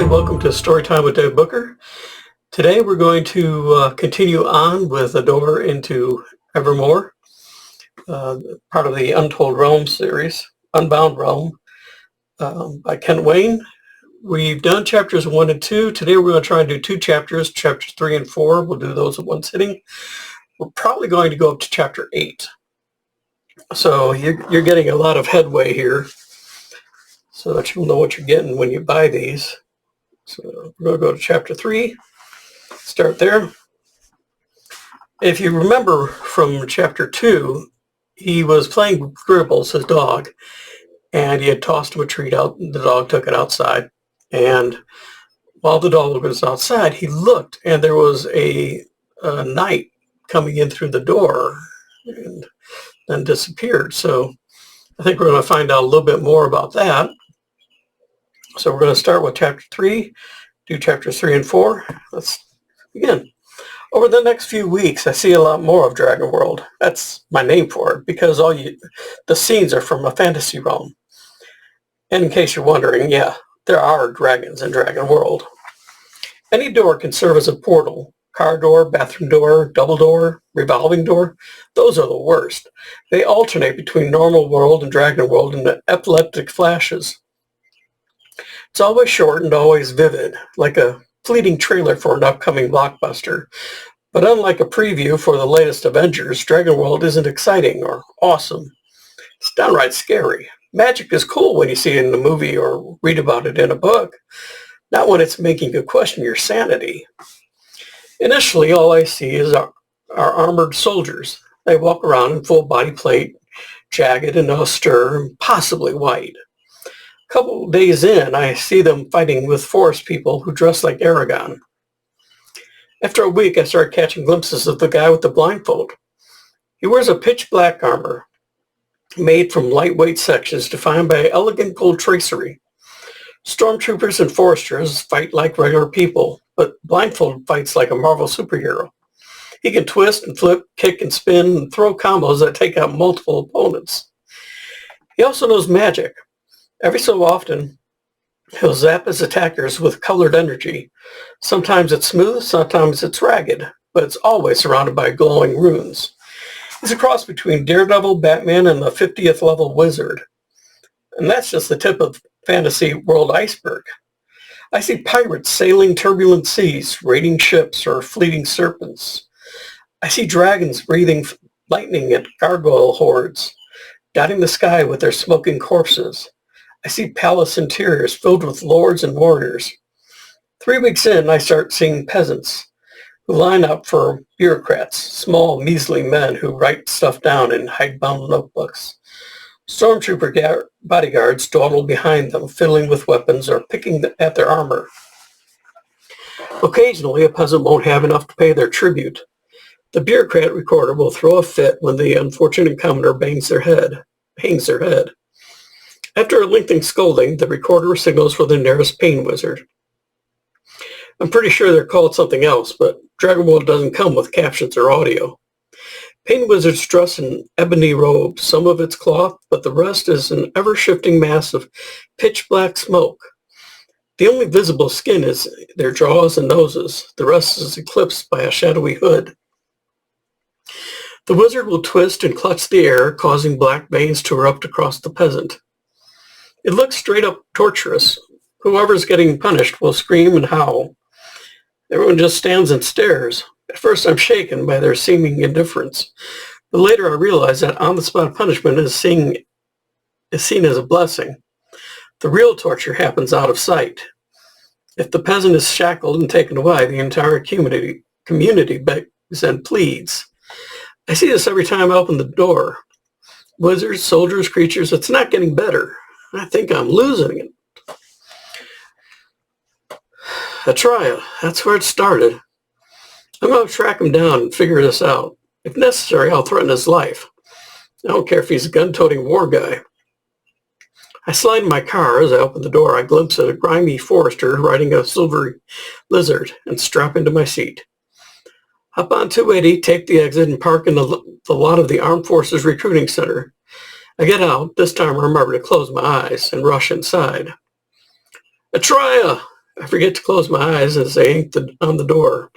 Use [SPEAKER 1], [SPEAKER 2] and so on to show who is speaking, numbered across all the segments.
[SPEAKER 1] Hi, welcome to Storytime with Dave Booker. Today we're going to continue on with A Door into Evermoor, part of the Untold Realm series, Unbound Realm, by Kent Wayne. We've done chapters 1 and 2. Today we're going to try and do 2 chapters, chapters 3 and 4. We'll do those at one sitting. We're probably going to go up to chapter 8. So you're getting a lot of headway here so that you'll know what you're getting when you buy these. So we're going to go to chapter 3, start there. If you remember from chapter 2, he was playing with Gribbles, his dog, and he had tossed him a treat out, and the dog took it outside. And while the dog was outside, he looked, and there was a knight coming in through the door and then disappeared. So I think we're going to find out a little bit more about that. So we're going to start with chapter 3, do chapters 3 and 4. Let's begin. Over the next few weeks, I see a lot more of Dragon World. That's my name for it, because the scenes are from a fantasy realm. And in case you're wondering, yeah, there are dragons in Dragon World. Any door can serve as a portal. Car door, bathroom door, double door, revolving door. Those are the worst. They alternate between normal world and Dragon World in epileptic flashes. It's always short and always vivid, like a fleeting trailer for an upcoming blockbuster. But unlike a preview for the latest Avengers, Dragon World isn't exciting or awesome. It's downright scary. Magic is cool when you see it in a movie or read about it in a book, not when it's making you question your sanity. Initially, all I see is our armored soldiers. They walk around in full body plate, jagged and austere, and possibly white. A couple days in, I see them fighting with forest people who dress like Aragon. After a week, I start catching glimpses of the guy with the blindfold. He wears a pitch black armor made from lightweight sections defined by elegant gold tracery. Stormtroopers and foresters fight like regular people, but Blindfold fights like a Marvel superhero. He can twist and flip, kick and spin, and throw combos that take out multiple opponents. He also knows magic. Every so often, he'll zap his attackers with colored energy. Sometimes it's smooth, sometimes it's ragged, but it's always surrounded by glowing runes. He's a cross between Daredevil, Batman, and the 50th level wizard. And that's just the tip of fantasy world iceberg. I see pirates sailing turbulent seas, raiding ships, or fleeting serpents. I see dragons breathing lightning at gargoyle hordes, dotting the sky with their smoking corpses. I see palace interiors filled with lords and warriors. 3 weeks in, I start seeing peasants who line up for bureaucrats, small, measly men who write stuff down in hidebound notebooks. Stormtrooper bodyguards dawdle behind them, fiddling with weapons or picking at their armor. Occasionally, a peasant won't have enough to pay their tribute. The bureaucrat recorder will throw a fit when the unfortunate commoner hangs their head. After a lengthy scolding, the recorder signals for the nearest pain wizard. I'm pretty sure they're called something else, but Dragon World doesn't come with captions or audio. Pain wizards dress in ebony robes, some of it's cloth, but the rest is an ever-shifting mass of pitch-black smoke. The only visible skin is their jaws and noses. The rest is eclipsed by a shadowy hood. The wizard will twist and clutch the air, causing black veins to erupt across the peasant. It looks straight up torturous. Whoever's getting punished will scream and howl. Everyone just stands and stares. At first I'm shaken by their seeming indifference, but later I realize that on-the-spot punishment is seen as a blessing. The real torture happens out of sight. If the peasant is shackled and taken away, the entire community begs and pleads. I see this every time I open the door. Wizards, soldiers, creatures, it's not getting better. I think I'm losing it. Atraya, that's where it started. I'm going to track him down and figure this out. If necessary, I'll threaten his life. I don't care if he's a gun-toting war guy. I slide in my car. As I open the door, I glimpse a grimy forester riding a silvery lizard and strap into my seat. Hop on 280, take the exit, and park in the lot of the Armed Forces Recruiting Center. I get out, this time I remember to close my eyes, and rush inside. Atraya! I forget to close my eyes as I ink on the door.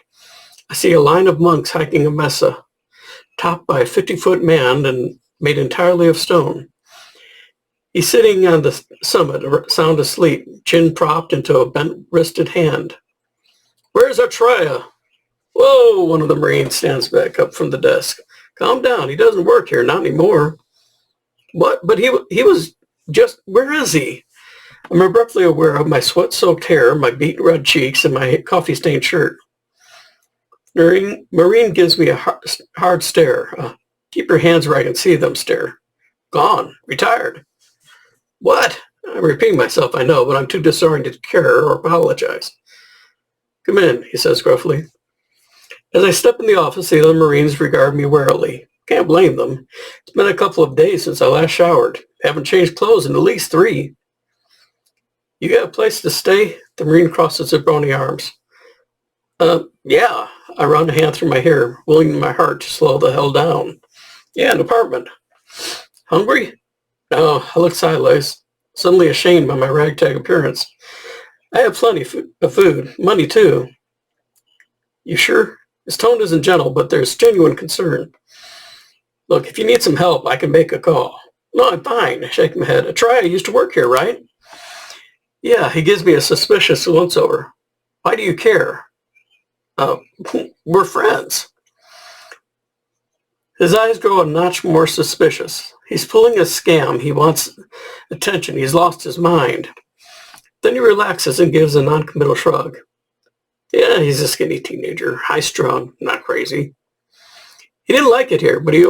[SPEAKER 1] I see a line of monks hiking a mesa, topped by a 50-foot man and made entirely of stone. He's sitting on the summit, sound asleep, chin propped into a bent-wristed hand. "Where's Artraya?" "Whoa," one of the Marines stands back up from the desk. "Calm down. He doesn't work here, not anymore." "What? But he was just, where is he?" I'm abruptly aware of my sweat-soaked hair, my beet red cheeks, and my coffee-stained shirt. Marine gives me a hard stare. Keep your hands where I can see them stare. "Gone. Retired." "What?" I'm repeating myself, I know, but I'm too disoriented to care or apologize. "Come in," he says gruffly. As I step in the office, the other Marines regard me warily. Can't blame them. It's been a couple of days since I last showered. Haven't changed clothes in at least 3. "You got a place to stay?" The Marine crosses his bony arms. Yeah. I run a hand through my hair, willing in my heart to slow the hell down. "Yeah, an apartment." "Hungry?" No, I look sideways, suddenly ashamed by my ragtag appearance. "I have plenty of food, money too." "You sure?" His tone isn't gentle, but there's genuine concern. "Look, if you need some help, I can make a call." "No, I'm fine." I shake my head. "Atreya used to work here, right?" "Yeah." He gives me a suspicious once-over. "Why do you care?" Uh, we're friends." His eyes grow a notch more suspicious. He's pulling a scam. He wants attention. He's lost his mind. Then he relaxes and gives a non-committal shrug. "Yeah, he's a skinny teenager, high-strung, not crazy. He didn't like it here, but he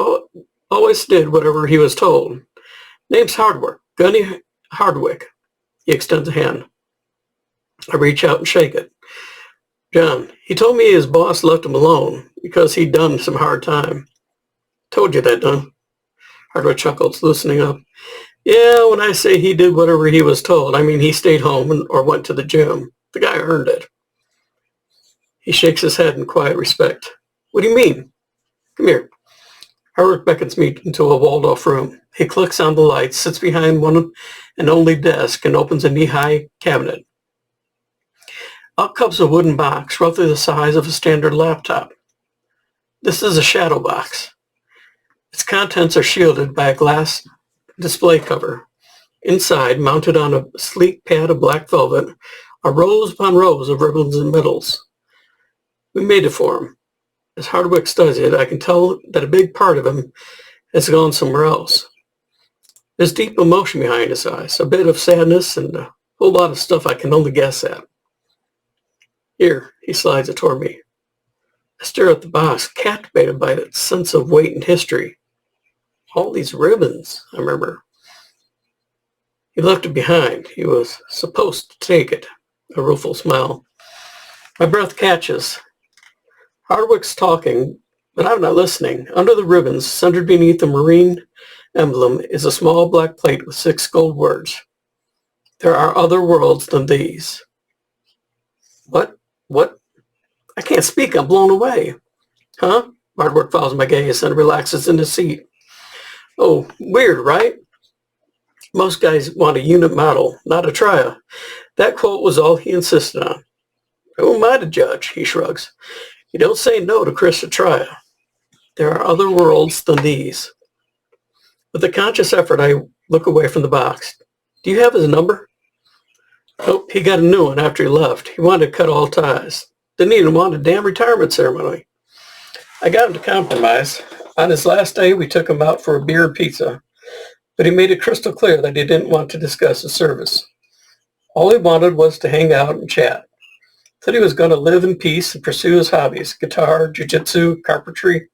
[SPEAKER 1] always did whatever he was told. Name's Hardwick, Gunny Hardwick." He extends a hand. I reach out and shake it. "John, he told me his boss left him alone because he'd done some hard time." "Told you that, huh?" Hardwick chuckles, loosening up. "Yeah, when I say he did whatever he was told, I mean he stayed home or went to the gym. The guy earned it." He shakes his head in quiet respect. "What do you mean?" "Come here." Hardwick beckons me into a walled-off room. He clicks on the lights, sits behind one and only desk, and opens a knee-high cabinet. Out comes a wooden box, roughly the size of a standard laptop. This is a shadow box. Its contents are shielded by a glass display cover. Inside, mounted on a sleek pad of black velvet, are rows upon rows of ribbons and medals. We made it for him. As Hardwick studies it, I can tell that a big part of him has gone somewhere else. There's deep emotion behind his eyes, a bit of sadness, and a whole lot of stuff I can only guess at. "Here," he slides it toward me. I stare at the box, captivated by its sense of weight and history. All these ribbons, I remember. He left it behind. He was supposed to take it. A rueful smile. My breath catches. Hardwick's talking, but I'm not listening. Under the ribbons, centered beneath the Marine emblem, is a small black plate with 6 gold words. "There are other worlds than these." What? What? I can't speak. I'm blown away. "Huh?" Hardwick follows my gaze and relaxes in his seat. "Oh, weird, right? Most guys want a unit model, not a trial." That quote was all he insisted on. "Who am I to judge?" He shrugs. "You don't say no to Chris Trial. There are other worlds than these." With a conscious effort, I look away from the box. "Do you have his number?" "Nope, he got a new one after he left. He wanted to cut all ties. Didn't even want a damn retirement ceremony. I got him to compromise. On his last day, we took him out for a beer and pizza, but he made it crystal clear that he didn't want to discuss his service. All he wanted was to hang out and chat. Said he was going to live in peace and pursue his hobbies, guitar, jiu-jitsu, carpentry. It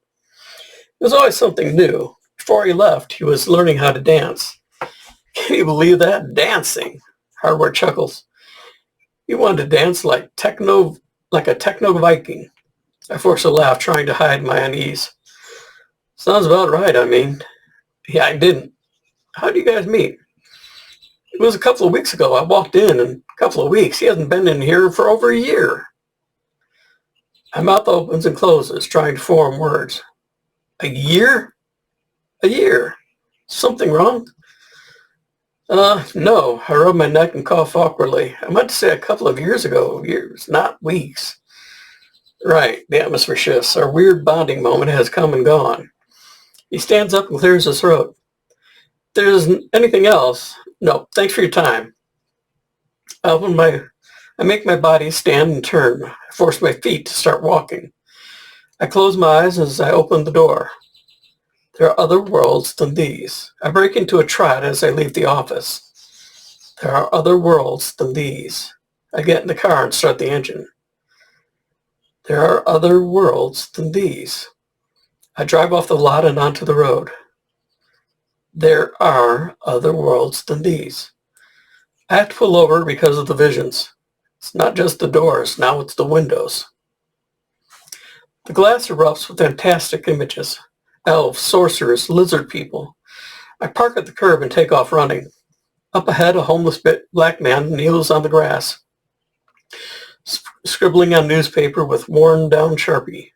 [SPEAKER 1] was always something new. Before he left, he was learning how to dance." "Can you believe that? Dancing!" Hardware chuckles. "He wanted to dance like a techno Viking." I force a laugh, trying to hide my unease. "Sounds about right, I mean." "Yeah, I didn't. How do you guys meet?" "It was a couple of weeks ago. I walked in, and a couple of weeks. He hasn't been in here for over a year." My mouth opens and closes, trying to form words. "A year? A year? Something wrong?" No. I rub my neck and cough awkwardly. I meant to say a couple of years ago. Years, not weeks. Right, the atmosphere shifts. Our weird bonding moment has come and gone. He stands up and clears his throat. There isn't anything else. No, thanks for your time. I open my, I make my body stand and turn. I force my feet to start walking. I close my eyes as I open the door. There are other worlds than these. I break into a trot as I leave the office. There are other worlds than these. I get in the car and start the engine. There are other worlds than these. I drive off the lot and onto the road. There are other worlds than these. I have to pull over because of the visions. It's not just the doors, now it's the windows. The glass erupts with fantastic images. Elves, sorcerers, lizard people. I park at the curb and take off running. Up ahead, a homeless black man kneels on the grass, scribbling on newspaper with worn-down Sharpie.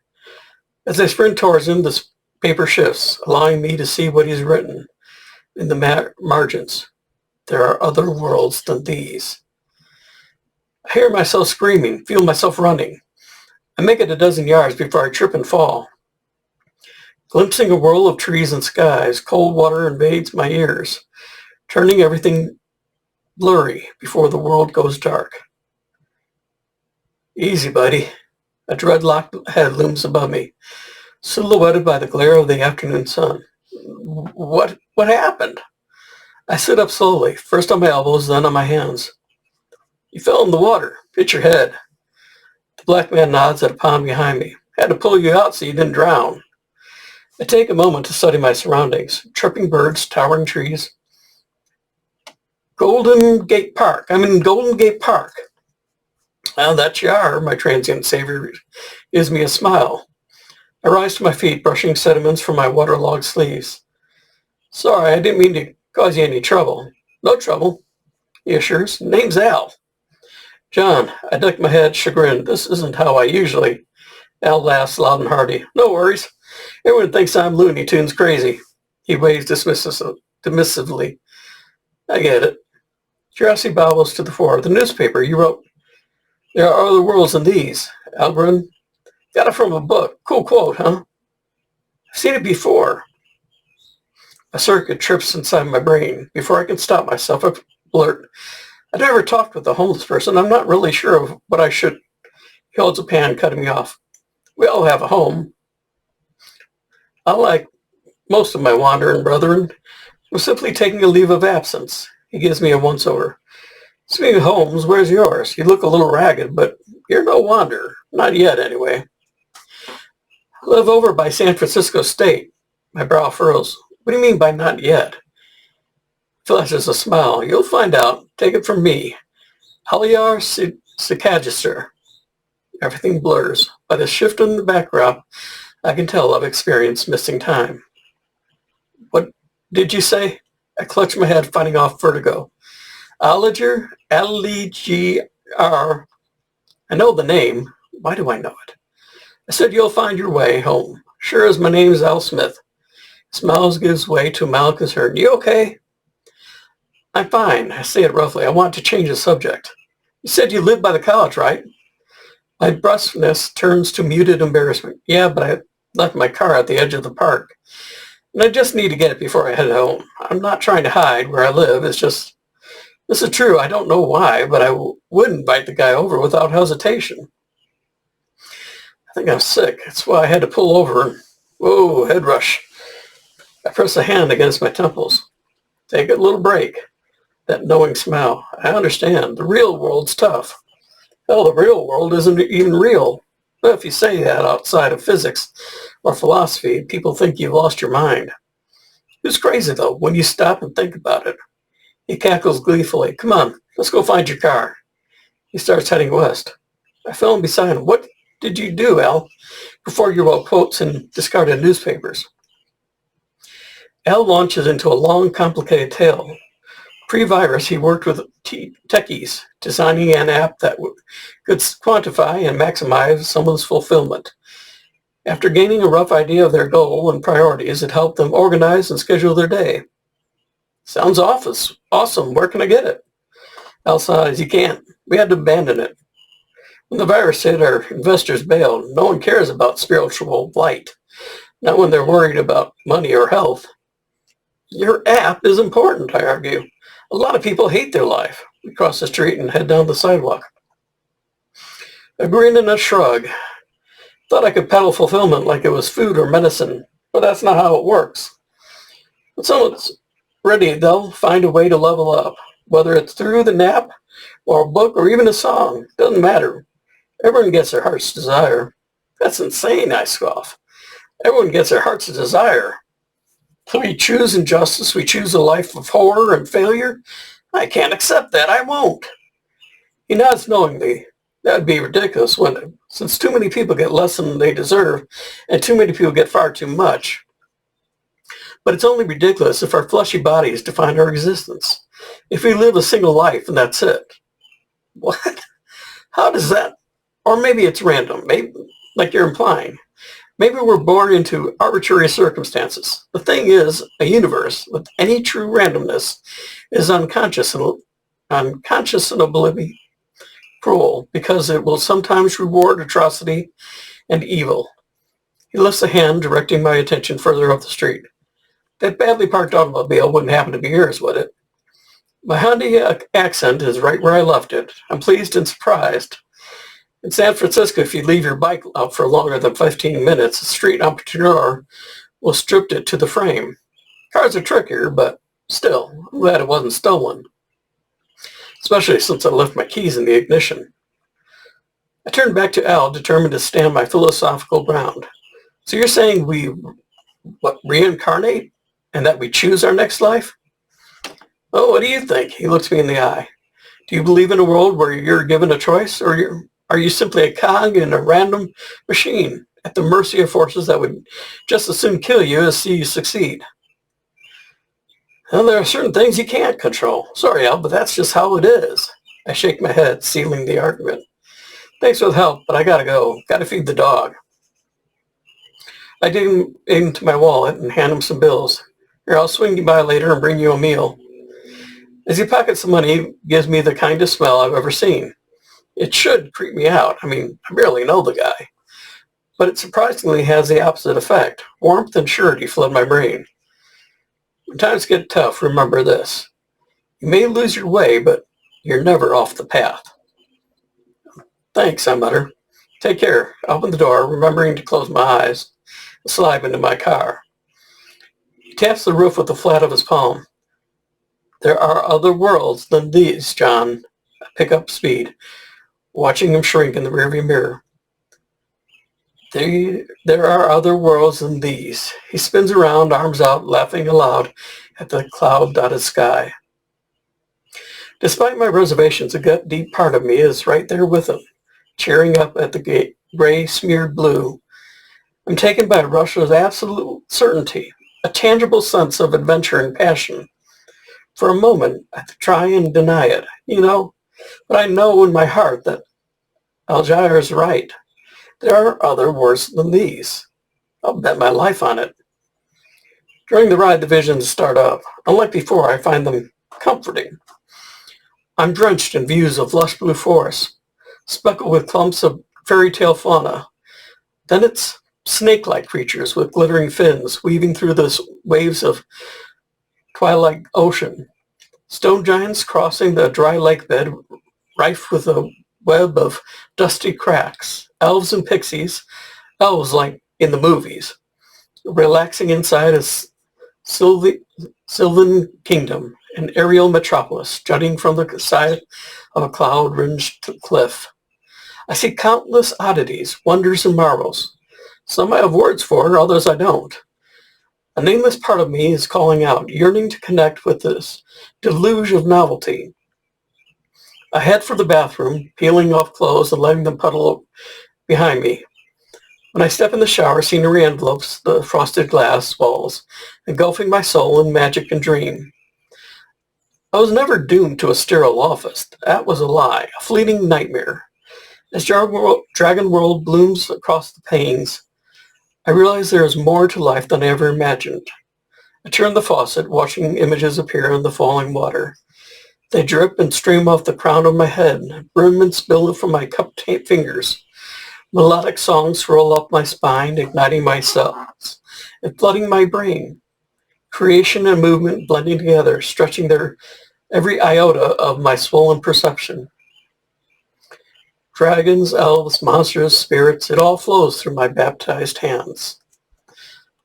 [SPEAKER 1] As I sprint towards him, the paper shifts, allowing me to see what he's written in the margins. There are other worlds than these. I hear myself screaming, feel myself running. I make it a dozen yards before I trip and fall. Glimpsing a whirl of trees and skies, cold water invades my ears, turning everything blurry before the world goes dark. Easy, buddy. A dreadlocked head looms above me, silhouetted by the glare of the afternoon sun. What happened? I sit up slowly, first on my elbows, then on my hands. You fell in the water. Hit your head. The black man nods at a pond behind me. Had to pull you out so you didn't drown. I take a moment to study my surroundings. Chirping birds, towering trees. Golden Gate Park. I'm in Golden Gate Park. Well, that you are, my transient savior gives me a smile. I rise to my feet, brushing sediments from my waterlogged sleeves. Sorry, I didn't mean to cause you any trouble. No trouble, he assures. Name's Al. John, I duck my head, chagrined. This isn't how I usually. Al laughs loud and hearty. No worries. Everyone thinks I'm Looney Tunes crazy. He waves dismissively. I get it. Curiosity bobbles to the fore. The newspaper, you wrote, there are other worlds than these. Al grinned. Got it from a book. Cool quote, huh? I've seen it before. A circuit trips inside my brain. Before I can stop myself, I blurt. I've never talked with a homeless person. I'm not really sure of what I should. He holds a pan, cutting me off. We all have a home. Unlike most of my wandering brethren, I'm simply taking a leave of absence. He gives me a once-over. Speaking of homes, where's yours? You look a little ragged, but you're no wanderer. Not yet, anyway. I live over by San Francisco State. My brow furrows. What do you mean by not yet? Flashes a smile. You'll find out. Take it from me. Haliar Cicagister. Everything blurs. By the shift in the background, I can tell I've experienced missing time. What did you say? I clutch my head, fighting off vertigo. Aliger? Aliger. I know the name. Why do I know it? I said you'll find your way home. Sure as my name's Al Smith. Smiles gives way to a mild concern. You okay? I'm fine. I say it roughly. I want to change the subject. You said you lived by the college, right? My brusqueness turns to muted embarrassment. Yeah, but I left my car at the edge of the park. And I just need to get it before I head home. I'm not trying to hide where I live. It's just, this is true. I don't know why, but I would invite the guy over without hesitation. I think I'm sick. That's why I had to pull over. Whoa, head rush. I press a hand against my temples. Take a little break. That knowing smile. I understand. The real world's tough. Hell, the real world isn't even real. But if you say that outside of physics or philosophy, people think you've lost your mind. It's crazy, though, when you stop and think about it. He cackles gleefully. Come on, let's go find your car. He starts heading west. I fell in beside him. What did you do, Al, before you wrote quotes and discarded newspapers? Al launches into a long, complicated tale. Pre-virus, he worked with techies, designing an app that could quantify and maximize someone's fulfillment. After gaining a rough idea of their goal and priorities, it helped them organize and schedule their day. Sounds Awesome, where can I get it? Al says, you can't. We had to abandon it. When the virus hit, our investors bailed. No one cares about spiritual light. Not when they're worried about money or health. Your app is important, I argue. A lot of people hate their life. We cross the street and head down the sidewalk. A grin and a shrug. Thought I could peddle fulfillment like it was food or medicine, but that's not how it works. When someone's ready, they'll find a way to level up. Whether it's through the nap, or a book, or even a song, doesn't matter. Everyone gets their heart's desire. That's insane, I scoff. Everyone gets their heart's desire. So we choose injustice, we choose a life of horror and failure. I can't accept that, I won't. He nods knowingly. That would be ridiculous, wouldn't it? Since too many people get less than they deserve, and too many people get far too much. But it's only ridiculous if our fleshy bodies define our existence. If we live a single life and that's it. What? How does that? Or maybe it's random, maybe, like you're implying. Maybe we're born into arbitrary circumstances. The thing is, a universe with any true randomness is unconscionably cruel because it will sometimes reward atrocity and evil. He lifts a hand, directing my attention further up the street. That badly parked automobile wouldn't happen to be yours, would it? My Hyundai accent is right where I left it. I'm pleased and surprised. In San Francisco, if you leave your bike out for longer than 15 minutes, a street entrepreneur will strip it to the frame. Cars are trickier, but still, I'm glad it wasn't stolen. Especially since I left my keys in the ignition. I turned back to Al, determined to stand my philosophical ground. So you're saying we reincarnate and that we choose our next life? Oh, what do you think? He looks me in the eye. Do you believe in a world where you're given a choice, or are you simply a cog in a random machine at the mercy of forces that would just as soon kill you as see you succeed? Well, there are certain things you can't control. Sorry, Al, but that's just how it is. I shake my head, sealing the argument. Thanks for the help, but I gotta go. Gotta feed the dog. I dig into my wallet and hand him some bills. Here, I'll swing you by later and bring you a meal. As he pockets the money, he gives me the kindest smell I've ever seen. It should creep me out. I mean, I barely know the guy. But it surprisingly has the opposite effect. Warmth and surety flood my brain. When times get tough, remember this. You may lose your way, but you're never off the path. Thanks, I mutter. Take care. I open the door, remembering to close my eyes, and slide into my car. He taps the roof with the flat of his palm. There are other worlds than these, John. I pick up speed, watching him shrink in the rearview mirror. There are other worlds than these. He spins around, arms out, laughing aloud at the cloud-dotted sky. Despite my reservations, a gut-deep part of me is right there with him, cheering up at the gray-smeared blue. I'm taken by a rush of absolute certainty, a tangible sense of adventure and passion. For a moment, I try and deny it, but I know in my heart that Algier is right. There are other worse than these. I'll bet my life on it. During the ride, the visions start up. Unlike before, I find them comforting. I'm drenched in views of lush blue forests, speckled with clumps of fairy tale fauna. Then it's snake-like creatures with glittering fins weaving through the waves of twilight ocean. Stone giants crossing the dry lake bed, rife with a web of dusty cracks. Elves and pixies, elves like in the movies, relaxing inside a sylvan kingdom, an aerial metropolis jutting from the side of a cloud-ringed cliff. I see countless oddities, wonders, and marvels. Some I have words for, others I don't. A nameless part of me is calling out, yearning to connect with this deluge of novelty. I head for the bathroom, peeling off clothes and letting them puddle behind me. When I step in the shower, scenery envelopes the frosted glass walls, engulfing my soul in magic and dream. I was never doomed to a sterile office. That was a lie, a fleeting nightmare. As Dragon World blooms across the panes, I realize there is more to life than I ever imagined. I turn the faucet, watching images appear in the falling water. They drip and stream off the crown of my head, brim and spill from my cupped fingers. Melodic songs roll up my spine, igniting my cells and flooding my brain. Creation and movement blending together, stretching their every iota of my swollen perception. Dragons, elves, monsters, spirits, it all flows through my baptized hands.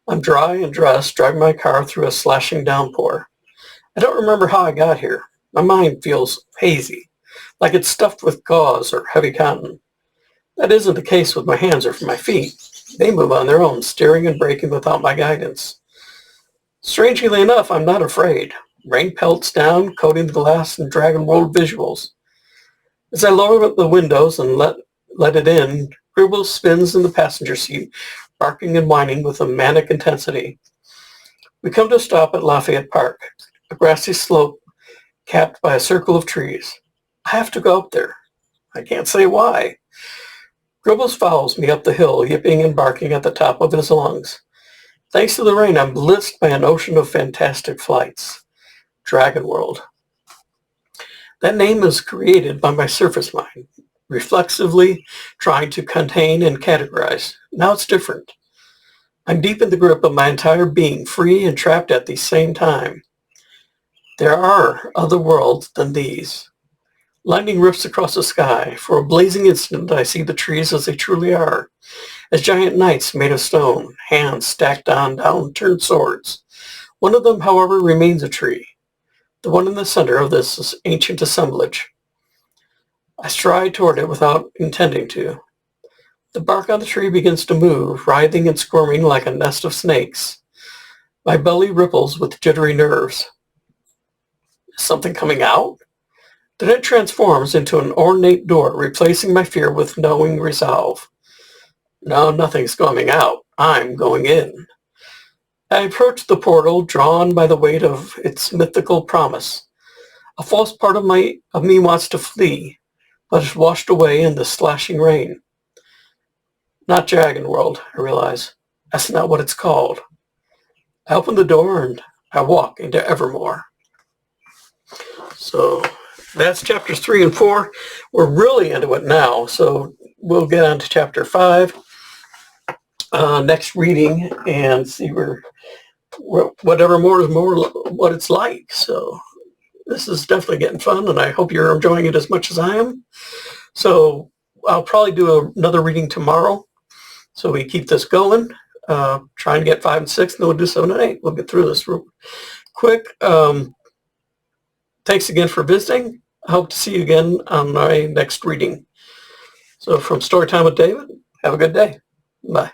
[SPEAKER 1] I'm dry and dressed, driving my car through a slashing downpour. I don't remember how I got here. My mind feels hazy, like it's stuffed with gauze or heavy cotton. That isn't the case with my hands or my feet. They move on their own, steering and braking without my guidance. Strangely enough, I'm not afraid. Rain pelts down, coating the glass in Dragon World visuals. As I lower up the windows and let it in, Gribble spins in the passenger seat, barking and whining with a manic intensity. We come to a stop at Lafayette Park, a grassy slope capped by a circle of trees. I have to go up there. I can't say why. Gribbles follows me up the hill, yipping and barking at the top of his lungs. Thanks to the rain, I'm blitzed by an ocean of fantastic flights. Dragon World. That name is created by my surface mind, reflexively trying to contain and categorize. Now it's different. I'm deep in the grip of my entire being, free and trapped at the same time. There are other worlds than these. Lightning rips across the sky. For a blazing instant, I see the trees as they truly are, as giant knights made of stone, hands stacked on down-turned swords. One of them, however, remains a tree, the one in the center of this ancient assemblage. I stride toward it without intending to. The bark on the tree begins to move, writhing and squirming like a nest of snakes. My belly ripples with jittery nerves. Is something coming out? Then it transforms into an ornate door, replacing my fear with knowing resolve. No, nothing's coming out. I'm going in. I approach the portal, drawn by the weight of its mythical promise. A false part of me wants to flee, but is washed away in the slashing rain. Not Dragon World, I realize. That's not what it's called. I open the door and I walk into Evermoor. So that's chapters 3 and 4. We're really into it now, so we'll get on to chapter 5 next reading and see what Evermoor is more what it's like. So this is definitely getting fun, and I hope you're enjoying it as much as I am. So I'll probably do another reading tomorrow, so we keep this going. Trying to get 5 and 6, and then we'll do 7 and 8. We'll get through this real quick. Thanks again for visiting. I hope to see you again on my next reading. So from Storytime with David, have a good day. Bye.